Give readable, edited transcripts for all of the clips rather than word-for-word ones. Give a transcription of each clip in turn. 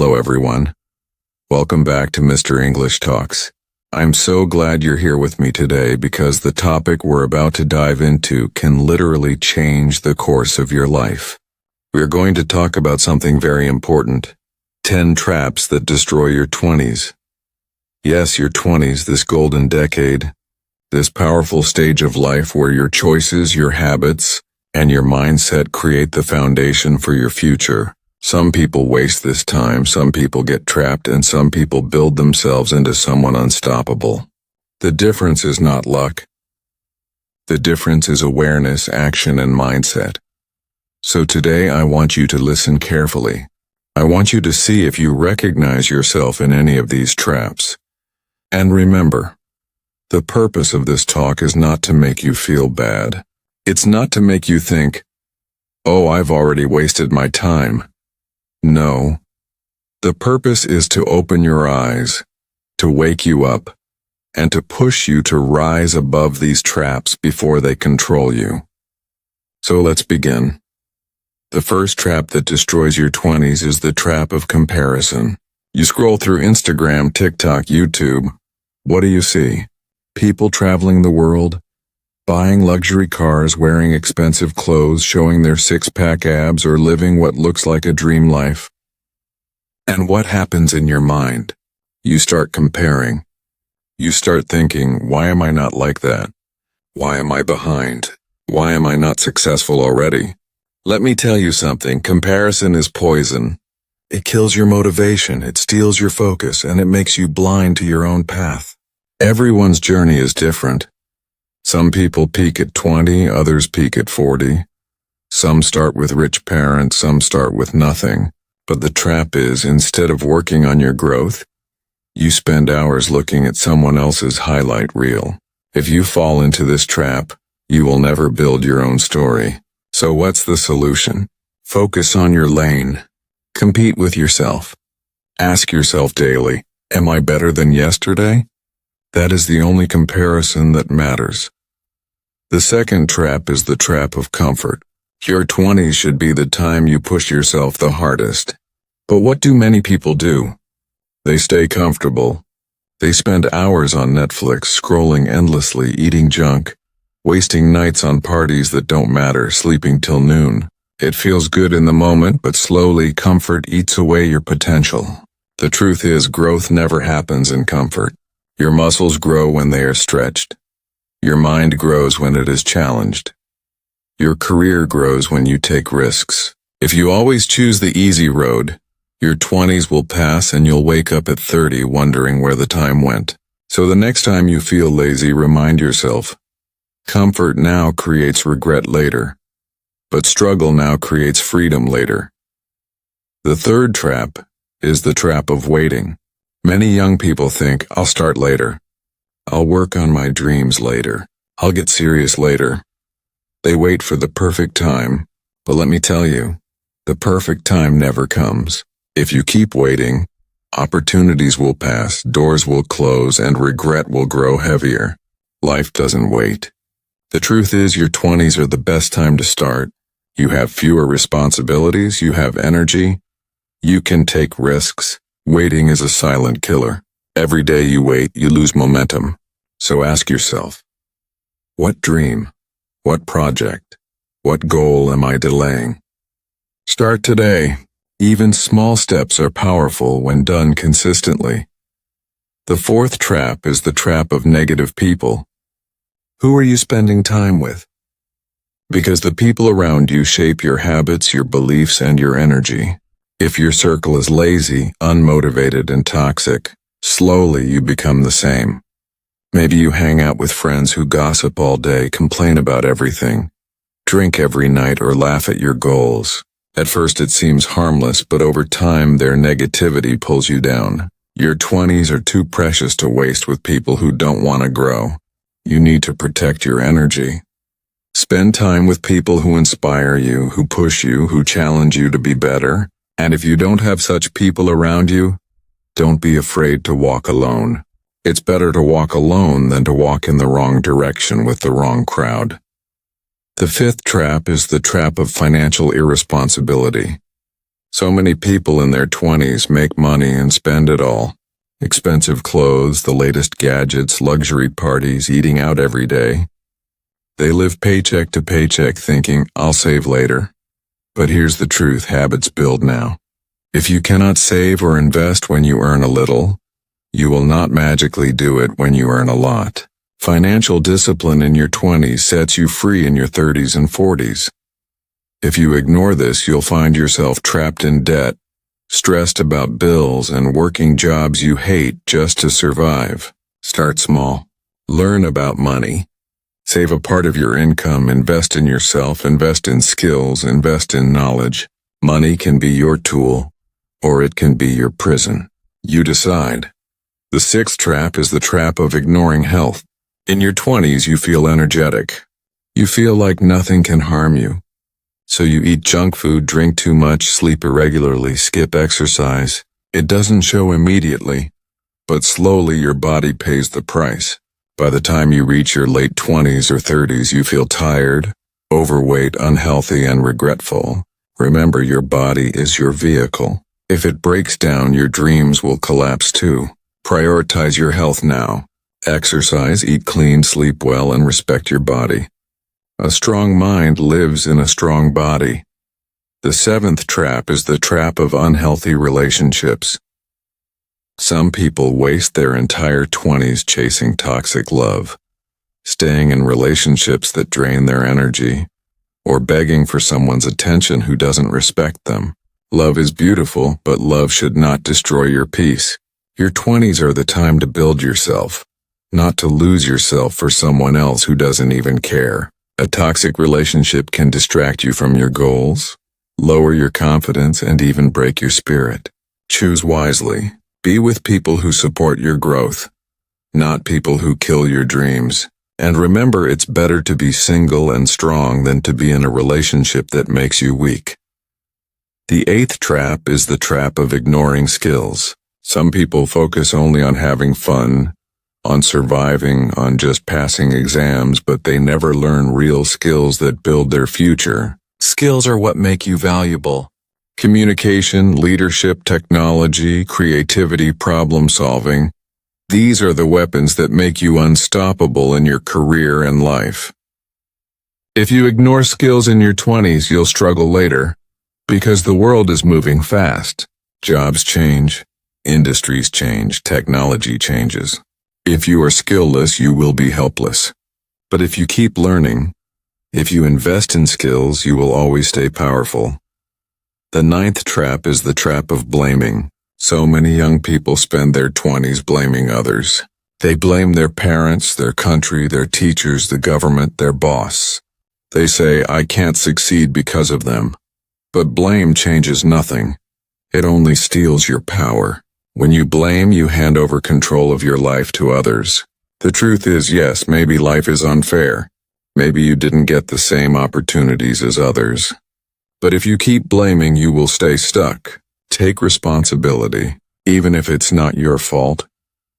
Hello everyone. Welcome back to Mr. English Talks. I'm so glad you're here with me today because the topic we're about to dive into can literally change the course of your life. We're going to talk about something very important. 10 traps that destroy your 20s. Yes, your 20s, this golden decade, this powerful stage of life where your choices, your habits, and your mindset create the foundation for your future. Some people waste this time, some people get trapped, and some people build themselves into someone unstoppable. The difference is not luck. The difference is awareness, action, and mindset. So today I want you to listen carefully. I want you to see if you recognize yourself in any of these traps. And remember, the purpose of this talk is not to make you feel bad. It's not to make you think, oh, I've already wasted my time. No. The purpose is to open your eyes, to wake you up, and to push you to rise above these traps before they control you. So let's begin. The first trap that destroys your 20s is the trap of comparison. You scroll through Instagram, TikTok, YouTube. What do you see? People traveling the world, buying luxury cars, wearing expensive clothes, showing their six-pack abs, or living what looks like a dream life. And what happens in your mind? You start comparing. You start thinking, why am I not like that? Why am I behind? Why am I not successful already? Let me tell you something, comparison is poison. It kills your motivation, it steals your focus, and it makes you blind to your own path. Everyone's journey is different. Some people peak at 20, others peak at 40. Some start with rich parents, some start with nothing. But the trap is, instead of working on your growth, you spend hours looking at someone else's highlight reel. If you fall into this trap, you will never build your own story. So what's the solution? Focus on your lane. Compete with yourself. Ask yourself daily, am I better than yesterday? That is the only comparison that matters. The second trap is the trap of comfort. Your 20s should be the time you push yourself the hardest. But what do many people do? They stay comfortable. They spend hours on Netflix, scrolling endlessly, eating junk, wasting nights on parties that don't matter, sleeping till noon. It feels good in the moment, but slowly comfort eats away your potential. The truth is, growth never happens in comfort. Your muscles grow when they are stretched. Your mind grows when it is challenged. Your career grows when you take risks. If you always choose the easy road, your 20s will pass and you'll wake up at 30 wondering where the time went. So the next time you feel lazy, remind yourself, comfort now creates regret later, but struggle now creates freedom later. The third trap is the trap of waiting. Many young people think, I'll start later. I'll work on my dreams later. I'll get serious later. They wait for the perfect time, but let me tell you, the perfect time never comes. If you keep waiting, opportunities will pass, doors will close, and regret will grow heavier. Life doesn't wait. The truth is, your 20s are the best time to start. You have fewer responsibilities, you have energy, you can take risks. Waiting is a silent killer. Every day you wait, you lose momentum. So ask yourself, what dream? What project? What goal am I delaying? Start today. Even small steps are powerful when done consistently. The fourth trap is the trap of negative people. Who are you spending time with? Because the people around you shape your habits, your beliefs, and your energy. If your circle is lazy, unmotivated, and toxic, slowly you become the same. Maybe you hang out with friends who gossip all day, complain about everything, drink every night, or laugh at your goals. At first it seems harmless, but over time their negativity pulls you down. Your 20s are too precious to waste with people who don't want to grow. You need to protect your energy. Spend time with people who inspire you, who push you, who challenge you to be better. And if you don't have such people around you, don't be afraid to walk alone. It's better to walk alone than to walk in the wrong direction with the wrong crowd. The fifth trap is the trap of financial irresponsibility. So many people in their 20s make money and spend it all. Expensive clothes, the latest gadgets, luxury parties, eating out every day. They live paycheck to paycheck thinking, I'll save later. But here's the truth, habits build now. If you cannot save or invest when you earn a little, you will not magically do it when you earn a lot. Financial discipline in your 20s sets you free in your 30s and 40s. If you ignore this, you'll find yourself trapped in debt, stressed about bills, and working jobs you hate just to survive. Start small. Learn about money. Save a part of your income, invest in yourself, invest in skills, invest in knowledge. Money can be your tool, or it can be your prison. You decide. The sixth trap is the trap of ignoring health. In your 20s, you feel energetic. You feel like nothing can harm you. So you eat junk food, drink too much, sleep irregularly, skip exercise. It doesn't show immediately, but slowly your body pays the price. By the time you reach your late 20s or 30s, you feel tired, overweight, unhealthy, and regretful. Remember, your body is your vehicle. If it breaks down, your dreams will collapse too. Prioritize your health now. Exercise, eat clean, sleep well, and respect your body. A strong mind lives in a strong body. The seventh trap is the trap of unhealthy relationships. Some people waste their entire 20s chasing toxic love, staying in relationships that drain their energy, or begging for someone's attention who doesn't respect them. Love is beautiful, but love should not destroy your peace. Your 20s are the time to build yourself, not to lose yourself for someone else who doesn't even care. A toxic relationship can distract you from your goals, lower your confidence, and even break your spirit. Choose wisely. Be with people who support your growth, not people who kill your dreams. And remember, it's better to be single and strong than to be in a relationship that makes you weak. The eighth trap is the trap of ignoring skills. Some people focus only on having fun, on surviving, on just passing exams, but they never learn real skills that build their future. Skills are what make you valuable. Communication, leadership, technology, creativity, problem solving. These are the weapons that make you unstoppable in your career and life. If you ignore skills in your 20s, you'll struggle later, because the world is moving fast. Jobs change, industries change, technology changes. If you are skillless, you will be helpless. But if you keep learning, if you invest in skills, you will always stay powerful. The ninth trap is the trap of blaming. So many young people spend their 20s blaming others. They blame their parents, their country, their teachers, the government, their boss. They say, I can't succeed because of them. But blame changes nothing. It only steals your power. When you blame, you hand over control of your life to others. The truth is, yes, maybe life is unfair. Maybe you didn't get the same opportunities as others. But if you keep blaming, you will stay stuck. Take responsibility, even if it's not your fault.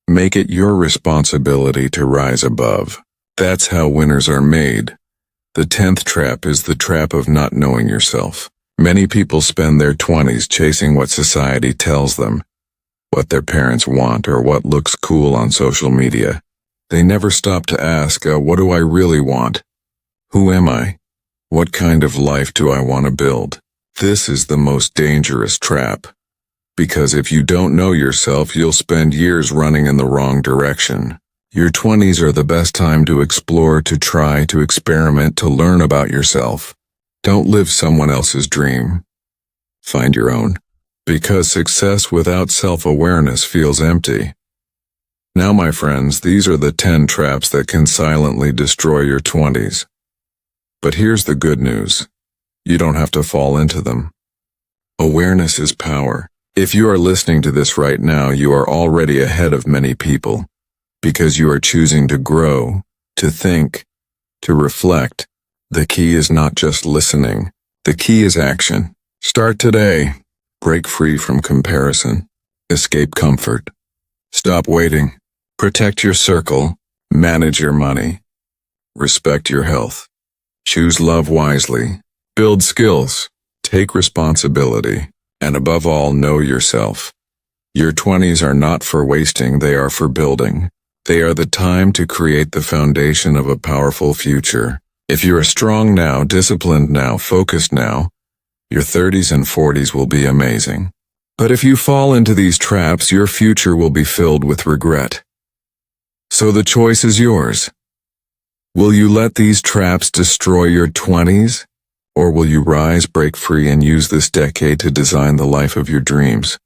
Make it your responsibility to rise above. That's how winners are made. The 10th trap is the trap of not knowing yourself. Many people spend their 20s chasing what society tells them, what their parents want, or what looks cool on social media. They never stop to ask, what do I really want? Who am I? What kind of life do I want to build? This is the most dangerous trap. Because if you don't know yourself, you'll spend years running in the wrong direction. Your 20s are the best time to explore, to try, to experiment, to learn about yourself. Don't live someone else's dream. Find your own. Because success without self-awareness feels empty. Now, my friends, these are the 10 traps that can silently destroy your 20s. But here's the good news. You don't have to fall into them. Awareness is power. If you are listening to this right now, you are already ahead of many people. Because you are choosing to grow, to think, to reflect. The key is not just listening. The key is action. Start today. Break free from comparison. Escape comfort. Stop waiting. Protect your circle. Manage your money. Respect your health. Choose love wisely. Build skills. Take responsibility. And above all, know yourself. Your 20s are not for wasting, they are for building. They are the time to create the foundation of a powerful future. If you are strong now, disciplined now, focused now, your 30s and 40s will be amazing. But if you fall into these traps, your future will be filled with regret. So the choice is yours. Will you let these traps destroy your 20s? Or will you rise, break free, and use this decade to design the life of your dreams?